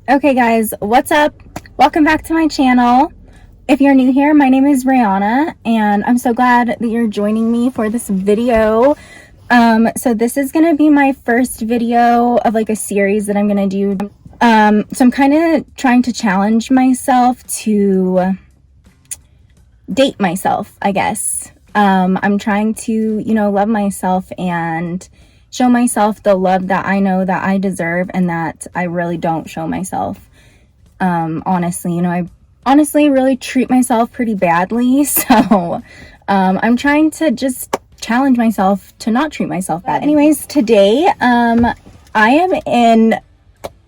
Okay guys, what's up? Welcome back to my channel. If you're new here, my name is Rihanna and I'm so glad that you're joining me for this video. So this is gonna be my first video of like a series that I'm gonna do. So I'm kind of trying to challenge myself to date myself, I guess. I'm trying to, love myself and show myself the love that I know that I deserve and that I really don't show myself. Honestly, I honestly really treat myself pretty badly. So, I'm trying to just challenge myself to not treat myself bad. Anyways, today, I am in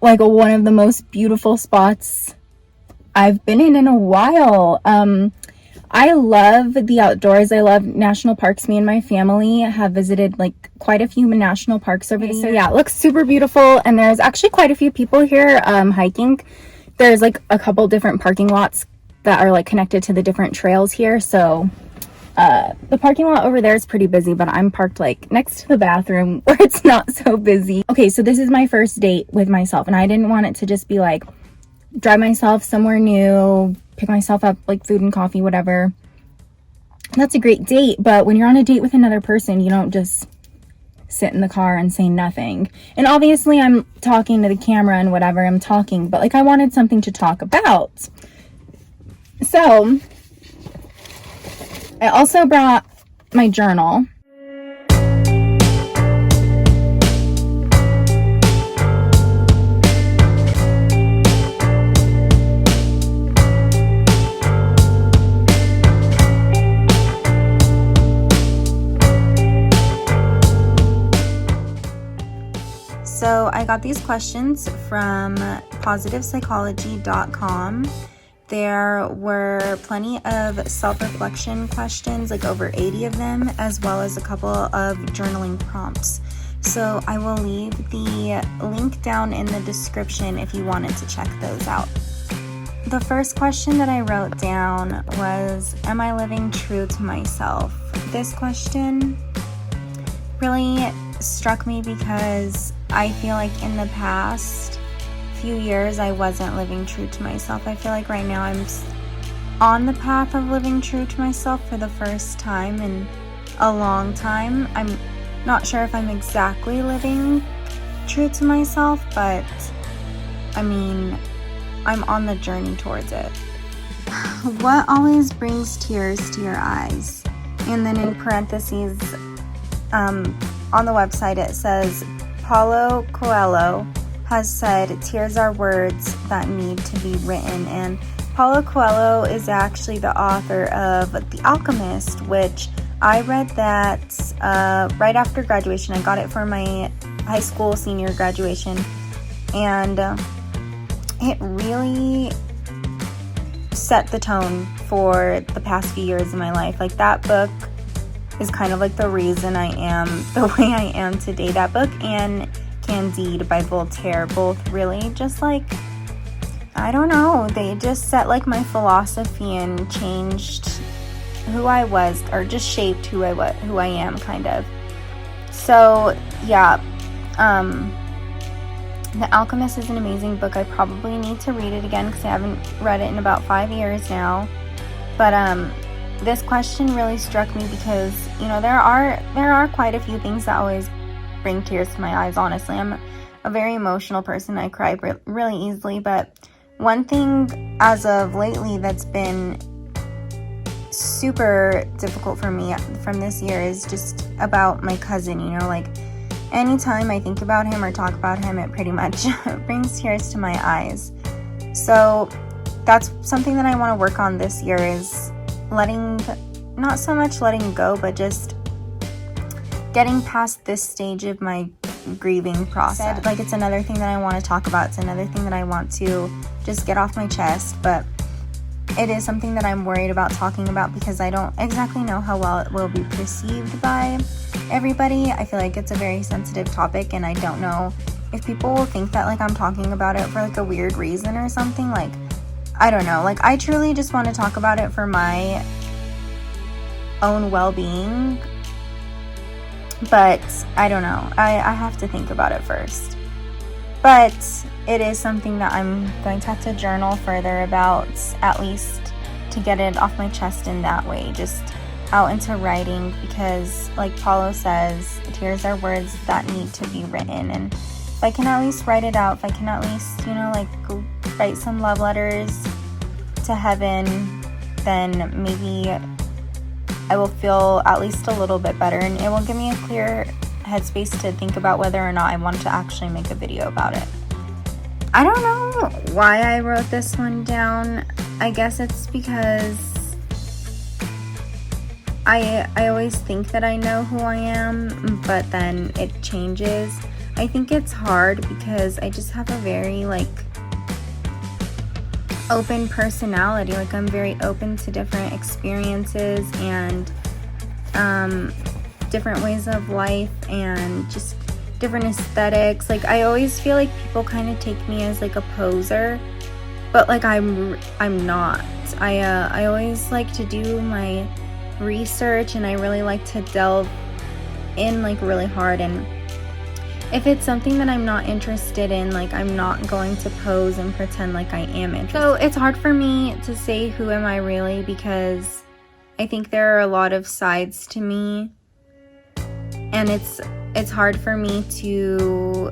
like one of the most beautiful spots I've been in a while. I love the outdoors. I love national parks. Me and my family have visited like quite a few national parks over the years. So yeah, it looks super beautiful. And there's actually quite a few people here hiking. There's like a couple different parking lots that are like connected to the different trails here. So the parking lot over there is pretty busy, but I'm parked like next to the bathroom where it's not so busy. Okay, so this is my first date with myself, and I didn't want it to just be like drive myself somewhere new, pick myself up like food and coffee, whatever. That's a great date, but when you're on a date with another person, you don't just sit in the car and say nothing. And obviously I'm talking to the camera and whatever I'm talking, but like I wanted something to talk about. So I also brought my journal. So I got these questions from positivepsychology.com. There were plenty of self-reflection questions, like over 80 of them, as well as a couple of journaling prompts. So I will leave the link down in the description if you wanted to check those out. The first question that I wrote down was, am I living true to myself? This question really struck me because I feel like in the past few years I wasn't living true to myself. I feel like right now I'm on the path of living true to myself for the first time in a long time. I'm not sure if I'm exactly living true to myself, but I mean, I'm on the journey towards it. What always brings tears to your eyes? And then in parentheses, on the website it says, Paulo Coelho has said, tears are words that need to be written. And Paulo Coelho is actually the author of The Alchemist, which I read that right after graduation. I got it for my high school senior graduation, and it really set the tone for the past few years of my life. Like, that book is kind of like the reason I am the way I am today. That book and Candide by Voltaire both really just like, I don't know, they just set like my philosophy and changed who I was, or just shaped who I am, kind of. So yeah, The Alchemist is an amazing book. I probably need to read it again because I haven't read it in about 5 years now. But this question really struck me because, there are quite a few things that always bring tears to my eyes, honestly. I'm a very emotional person. I cry really easily, but one thing as of lately that's been super difficult for me from this year is just about my cousin. Like, anytime I think about him or talk about him, it pretty much brings tears to my eyes. So that's something that I want to work on this year, is not so much letting go, but just getting past this stage of my grieving process. Like, it's another thing that I want to talk about. It's another thing that I want to just get off my chest, but it is something that I'm worried about talking about because I don't exactly know how well it will be perceived by everybody. I feel like it's a very sensitive topic, and I don't know if people will think that like I'm talking about it for like a weird reason or something. Like, I don't know. Like, I truly just want to talk about it for my own well-being. But I don't know. I have to think about it first. But it is something that I'm going to have to journal further about, at least to get it off my chest in that way, just out into writing, because like Paulo says, tears are words that need to be written. And if I can at least write it out, if I can at least, you know, like write some love letters to heaven, then maybe I will feel at least a little bit better, and it will give me a clear headspace to think about whether or not I want to actually make a video about it. I don't know why I wrote this one down. I guess it's because I always think that I know who I am, but then it changes. I think it's hard because I just have a very like open personality. Like I'm very open to different experiences and different ways of life and just different aesthetics. Like I always feel like people kind of take me as like a poser, but like I'm not. I always like to do my research, and I really like to delve in like really hard, and if it's something that I'm not interested in, like I'm not going to pose and pretend like I am interested. So it's hard for me to say who am I really, because I think there are a lot of sides to me, and it's hard for me to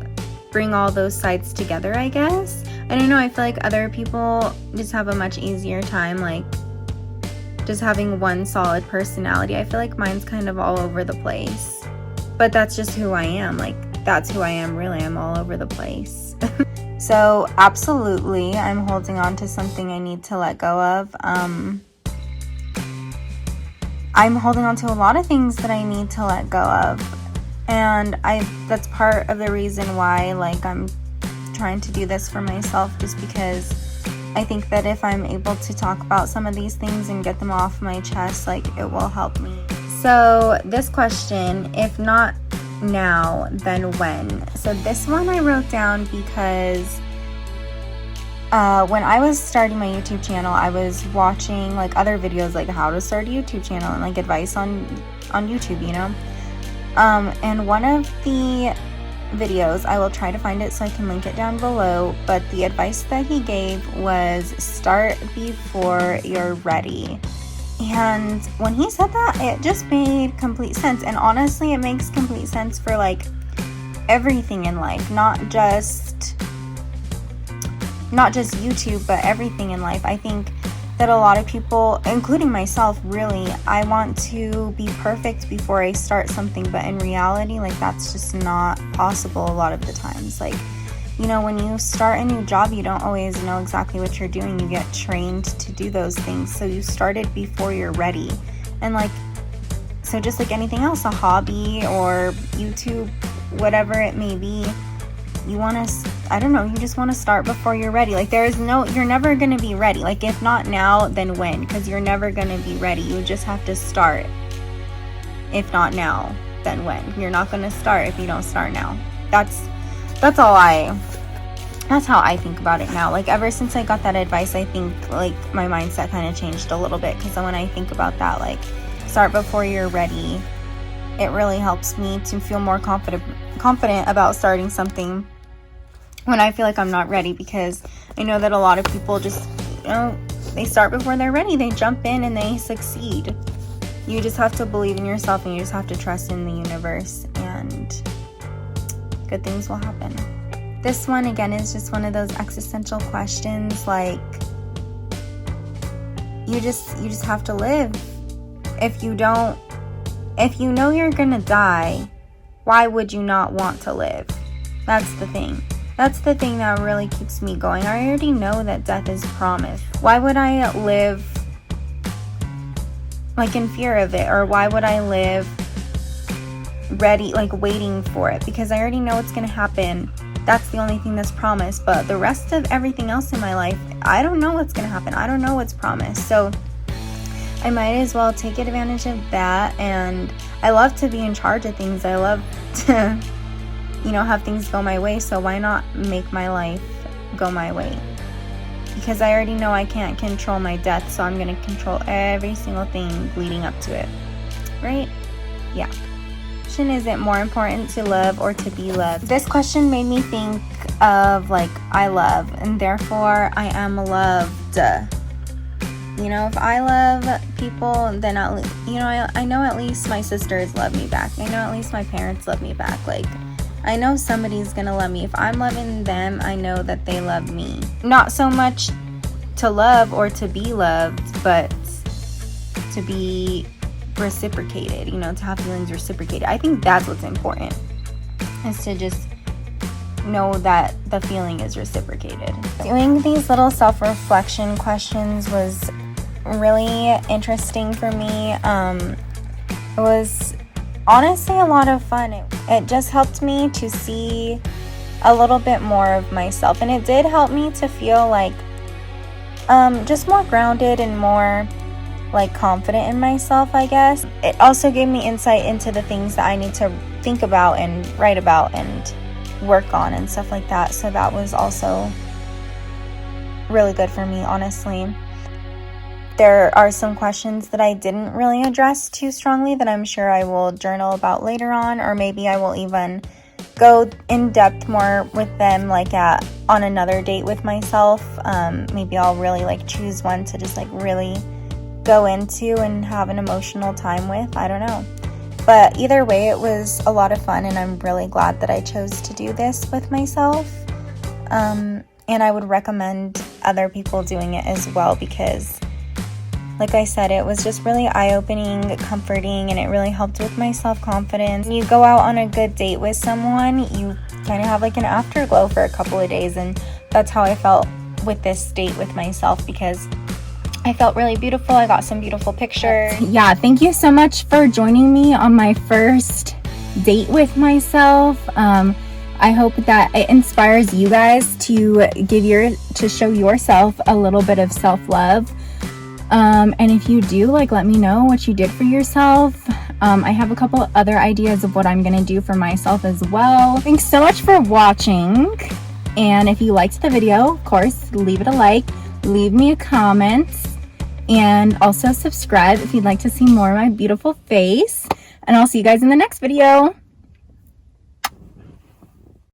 bring all those sides together, I guess. I don't know, I feel like other people just have a much easier time like just having one solid personality. I feel like mine's kind of all over the place, but that's just who I am. Like that's who I am, really. I'm all over the place. So absolutely, I'm holding on to something I need to let go of. I'm holding on to a lot of things that I need to let go of, and that's part of the reason why like I'm trying to do this for myself, just because I think that if I'm able to talk about some of these things and get them off my chest, like it will help me. So this question, if not now, then when? So this one I wrote down because when I was starting my YouTube channel, I was watching like other videos like how to start a YouTube channel and like advice on YouTube, you know? And one of the videos, I will try to find it so I can link it down below, but the advice that he gave was start before you're ready. And when he said that, it just made complete sense. And honestly, it makes complete sense for like everything in life, not just YouTube, but everything in life. I think that a lot of people, including myself, really, I want to be perfect before I start something, but in reality, like that's just not possible a lot of the times. Like, you know, when you start a new job, you don't always know exactly what you're doing. You get trained to do those things, so you started before you're ready. And like, so just like anything else, a hobby or YouTube, whatever it may be, you want to, I don't know, you just want to start before you're ready. Like you're never going to be ready. Like if not now, then when? Because you're never going to be ready. You just have to start. If not now, then when? You're not going to start if you don't start now. That's how I think about it now. Like ever since I got that advice, I think like my mindset kind of changed a little bit, because when I think about that, like start before you're ready, it really helps me to feel more confident about starting something when I feel like I'm not ready, because I know that a lot of people just, you know, they start before they're ready. They jump in and they succeed. You just have to believe in yourself, and you just have to trust in the universe, and good things will happen. This one again is just one of those existential questions. Like you just have to live. If you know you're gonna die, why would you not want to live? That's the thing. That's the thing that really keeps me going. I already know that death is promised. Why would I live like in fear of it? Or why would I live ready, like waiting for it? Because I already know it's gonna happen. That's the only thing that's promised. But the rest of everything else in my life, I don't know what's gonna happen. I don't know what's promised. So I might as well take advantage of that. And I love to be in charge of things. I love to, you know, have things go my way. So why not make my life go my way? Because I already know I can't control my death, so I'm going to control every single thing leading up to it. Right? Yeah. question, is it more important to love or to be loved? This question made me think of like, I love, and therefore I am loved. You know, if I love people, then I know at least my sisters love me back. I know at least my parents love me back. Like, I know somebody's gonna love me. If I'm loving them, I know that they love me. Not so much to love or to be loved, but to be reciprocated, you know, to have feelings reciprocated. I think that's what's important, is to just know that the feeling is reciprocated. Doing these little self-reflection questions was really interesting for me. It was honestly a lot of fun. It just helped me to see a little bit more of myself, and it did help me to feel like just more grounded and more like confident in myself, I guess. It also gave me insight into the things that I need to think about and write about and work on and stuff like that. So that was also really good for me, honestly. There are some questions that I didn't really address too strongly that I'm sure I will journal about later on, or maybe I will even go in depth more with them, like on another date with myself. Maybe I'll really like choose one to just like really go into and have an emotional time with. I don't know. But either way, it was a lot of fun, and I'm really glad that I chose to do this with myself. And I would recommend other people doing it as well, because like I said, it was just really eye-opening, comforting, and it really helped with my self-confidence. When you go out on a good date with someone, you kind of have like an afterglow for a couple of days, and that's how I felt with this date with myself, because I felt really beautiful. I got some beautiful pictures. Yeah, thank you so much for joining me on my first date with myself. I hope that it inspires you guys to show yourself a little bit of self-love. And if you do, like, let me know what you did for yourself. I have a couple other ideas of what I'm gonna do for myself as well. Thanks so much for watching. And if you liked the video, of course, leave it a like, leave me a comment, and also subscribe if you'd like to see more of my beautiful face. And I'll see you guys in the next video.